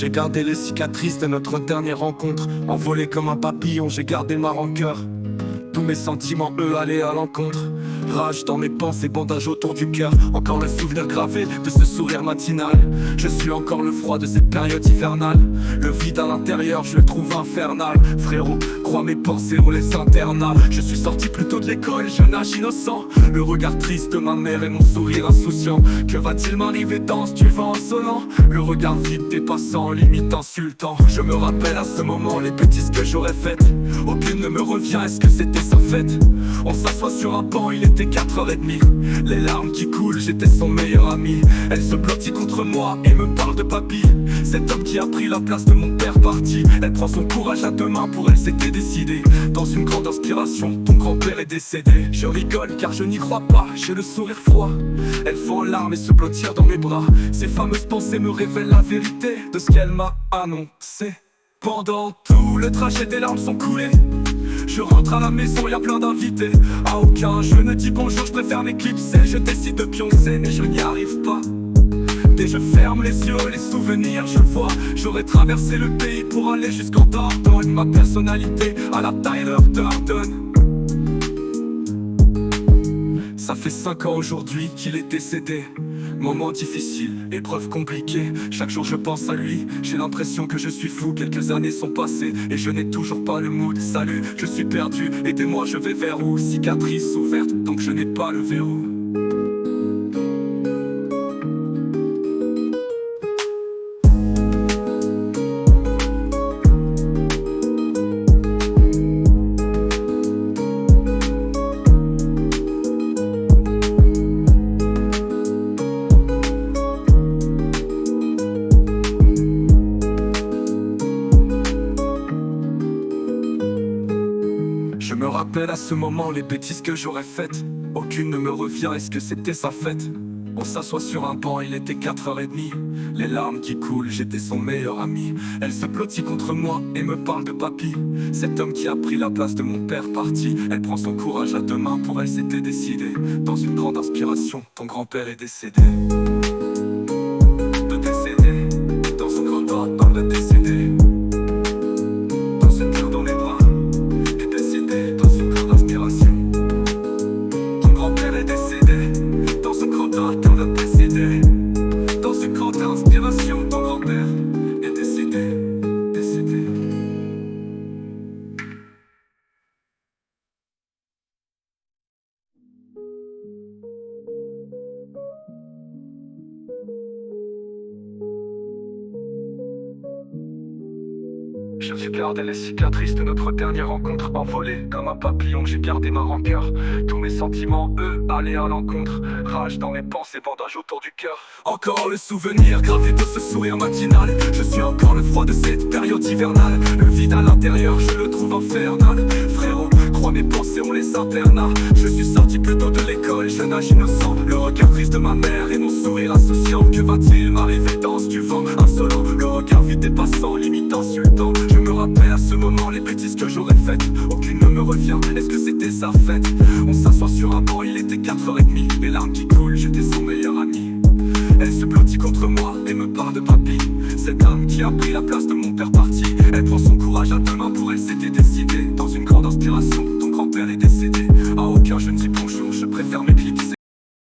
J'ai gardé les cicatrices de notre dernière rencontre. Envolé comme un papillon, j'ai gardé ma rancœur. Tous mes sentiments, eux, allaient à l'encontre. Rage dans mes pensées, bandage autour du cœur. Encore le souvenir gravé de ce sourire matinal. Je suis encore le froid de cette période hivernale. Le vide à l'intérieur, je le trouve infernal. Frérot, crois mes pensées, on les internat. Je suis sorti plus tôt de l'école, jeune âge innocent. Le regard triste de ma mère et mon sourire insouciant. Que va-t-il m'arriver dans ce vent insolent? Le regard vide des passants, limite insultant. Je me rappelle à ce moment les bêtises que j'aurais faites. Aucune ne me revient, est-ce que c'était sa fête? On s'assoit sur un banc, il était 4h30. Les larmes qui coulent, j'étais son meilleur ami. Elle se blottit contre moi et me parle de papy. Cet homme qui a pris la place de mon père parti. Elle prend son courage à deux mains, pour elle c'était décidé. Dans une grande inspiration, ton grand-père est décédé. Je rigole car je n'y crois pas, j'ai le sourire froid. Elle fond en larmes et se blottir dans mes bras. Ces fameuses pensées me révèlent la vérité de ce qu'elle m'a annoncé. Pendant tout le trajet, des larmes sont coulées. Je rentre à la maison, y a plein d'invités. À aucun je ne dis bonjour, je préfère m'éclipser. Je décide de pioncer mais je n'y arrive pas. Dès je ferme les yeux, les souvenirs je vois. J'aurais traversé le pays pour aller jusqu'en Dordogne. Ma personnalité à la Tyler Durden. Ça fait 5 ans aujourd'hui qu'il est décédé. Moment difficile, épreuve compliquée. Chaque jour je pense à lui, j'ai l'impression que je suis fou. Quelques années sont passées et je n'ai toujours pas le mood. Salut, je suis perdu, aidez-moi, je vais vers où? Cicatrice ouverte, donc je n'ai pas le verrou. Je me rappelle à ce moment les bêtises que j'aurais faites. Aucune ne me revient, est-ce que c'était sa fête? On s'assoit sur un banc, il était 4h30. Les larmes qui coulent, j'étais son meilleur ami. Elle se blottit contre moi et me parle de papy. Cet homme qui a pris la place de mon père parti. Elle prend son courage à deux mains, pour elle c'était décidé. Dans une grande inspiration, ton grand-père est décédé. De décédé, dans son grand doigt parle de décédé. Dans ce cœur dans les bras. Je suis gardé les cicatrices de notre dernière rencontre. Envolé comme un papillon, j'ai gardé ma rancœur. Tous mes sentiments, eux, allaient à l'encontre. Rage dans mes pensées, bandage autour du cœur. Encore le souvenir gravé de ce sourire matinal. Je suis encore le froid de cette période hivernale. Le vide à l'intérieur, je le trouve infernal. Frérot, crois mes pensées, on les internat. Je suis sorti plus tôt de l'école, jeune âge innocent. Le regard triste de ma mère et mon sourire insouciant. Que va-t-il m'arriver dans ce vent insolent? Le regard vide des passants, limite insultant. Je me rappelle à ce moment les bêtises que j'aurais faites. Aucune ne me revient, est-ce que c'était sa fête? On s'assoit sur un banc, il était 4h30. Les larmes qui coulent, j'étais son meilleur ami. Elle se blottit contre moi et me parle de papy. Cet homme qui a pris la place de mon père parti. Elle prend son courage à deux mains, pour elle c'était décidé. Dans une grande inspiration, ton grand-père est décédé. À aucun je ne dis bonjour, je préfère m'éclipser.